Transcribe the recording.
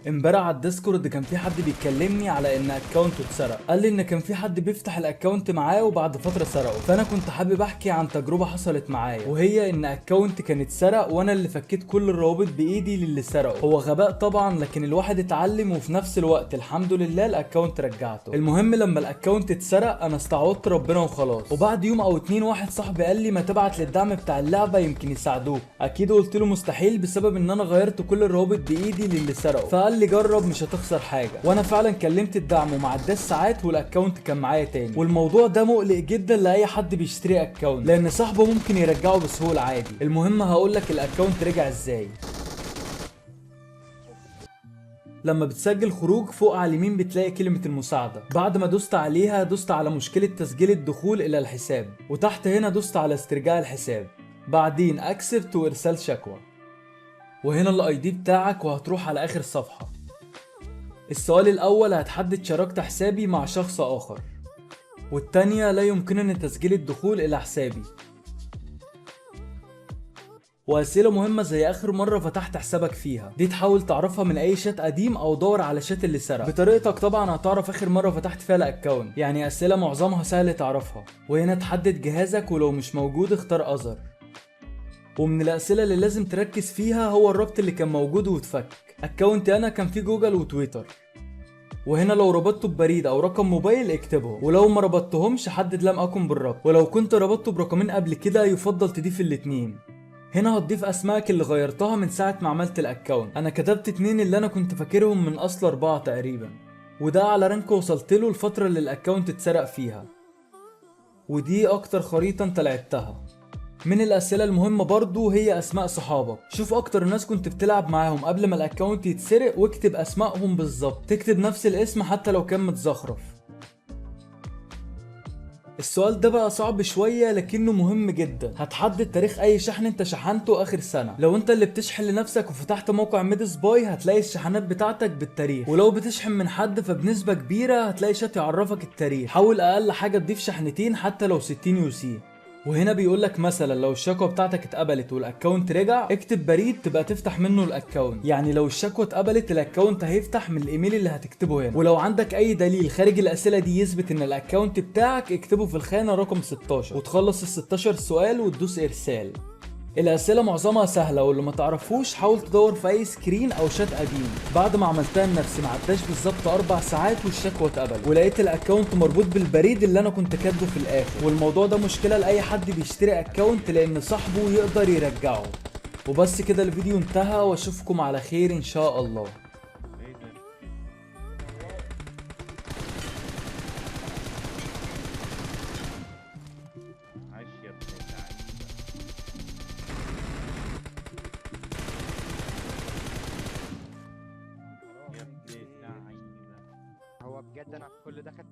امبارح على الديسكورد كان في حد بيكلمني على ان اكونته اتسرق. قال لي ان كان في حد بيفتح الاكونت معاه وبعد فتره سرقه. فانا كنت حابب احكي عن تجربه حصلت معايا، وهي ان اكونت كان اتسرق وانا اللي فكيت كل الروابط بايدي للي سرقه. هو غباء طبعا، لكن الواحد اتعلم وفي نفس الوقت الحمد لله الاكونت رجعته. المهم لما الاكونت اتسرق انا استعوضت ربنا وخلاص. وبعد يوم او اتنين واحد صاحبي قال لي ما تبعت للدعم بتاع اللعبه يمكن يساعدوك. اكيد قلت له مستحيل بسبب ان انا غيرت كل الروابط بايدي للي سرقه. فقال لي جرب مش هتخسر حاجه. وانا فعلا كلمت الدعم وما عداش ساعات والاكونت كان معايا تاني. والموضوع ده مقلق جدا لاي حد بيشتري اكونت، لان صاحبه ممكن يرجعه بسهوله عادي. المهم هقول لك الاكونت رجع ازاي. لما بتسجل خروج فوق على اليمين بتلاقي كلمة المساعدة. بعد ما دوست عليها دوست على مشكلة تسجيل الدخول إلى الحساب، وتحت هنا دوست على استرجاع الحساب، بعدين اكسبت وارسال شكوى، وهنا الاي دي بتاعك وهتروح على اخر صفحة. السؤال الاول هتحدد شاركت حسابي مع شخص اخر، والتانية لا يمكنني تسجيل الدخول الى حسابي، واسئله مهمه زي اخر مره فتحت حسابك فيها. دي تحاول تعرفها من اي شات قديم او دور على شات اللي سرق. بطريقتك طبعا هتعرف اخر مره فتحت فيها الاكونت، يعني اسئله معظمها سهل تعرفها. وهنا تحدد جهازك، ولو مش موجود اختار اذر. ومن الاسئله اللي لازم تركز فيها هو الربط اللي كان موجود واتفك. اكونتي انا كان فيه جوجل وتويتر، وهنا لو ربطته ببريد او رقم موبايل اكتبهم، ولو ما ربطتهمش حدد لم اكن بالربط، ولو كنت ربطته برقمين قبل كده يفضل تضيف الاتنين. هنا هتضيف اسمائك اللي غيرتها من ساعة ما عملت الاكونت. انا كتبت 2 اللي انا كنت فاكرهم من اصل 4 تقريبا، وده على رانك وصلت له الفترة اللي الاكونت اتسرق فيها. ودي اكتر خريطة انت لعبتها. من الاسئلة المهمة برضو هي اسماء صحابك. شوف اكتر الناس كنت بتلعب معاهم قبل ما الاكونت يتسرق واكتب اسمائهم بالظبط. تكتب نفس الاسم حتى لو كان متزخرف. السؤال ده بقى صعب شوية لكنه مهم جدا. هتحدد تاريخ اي شحن انت شحنته اخر سنة. لو انت اللي بتشحن لنفسك وفتحت موقع ميد سباي هتلاقي الشحنات بتاعتك بالتاريخ، ولو بتشحن من حد فبنسبة كبيرة هتلاقي شات يعرفك التاريخ. حاول اقل حاجة تضيف شحنتين حتى لو 60 يو سي. وهنا بيقولك مثلا لو الشكوى بتاعتك اتقبلت والاكونت رجع اكتب بريد تبقى تفتح منه الاكونت. يعني لو الشكوى اتقبلت الاكونت هيفتح من الايميل اللي هتكتبه هنا. ولو عندك اي دليل خارج الاسئله دي يثبت ان الاكونت بتاعك اكتبه في الخانه رقم 16 وتخلص ال 16 سؤال وتدوس ارسال. الاسئله معظمها سهله، واللي ما تعرفوش حاول تدور في اي سكرين او شات قديم. بعد ما عملتها لنفسي ما عداش بالظبط 4 ساعات والشكوى اتقبل، ولقيت الاكونت مربوط بالبريد اللي انا كنت كاتبه في الاخر. والموضوع ده مشكله لاي حد بيشتري اكونت لان صاحبه يقدر يرجعه. وبس كده الفيديو انتهى، واشوفكم على خير ان شاء الله. ايه ده؟ عاش يا ابن اللعيبة. يا ابن اللعيبة. هو بجد انا كل ده خدت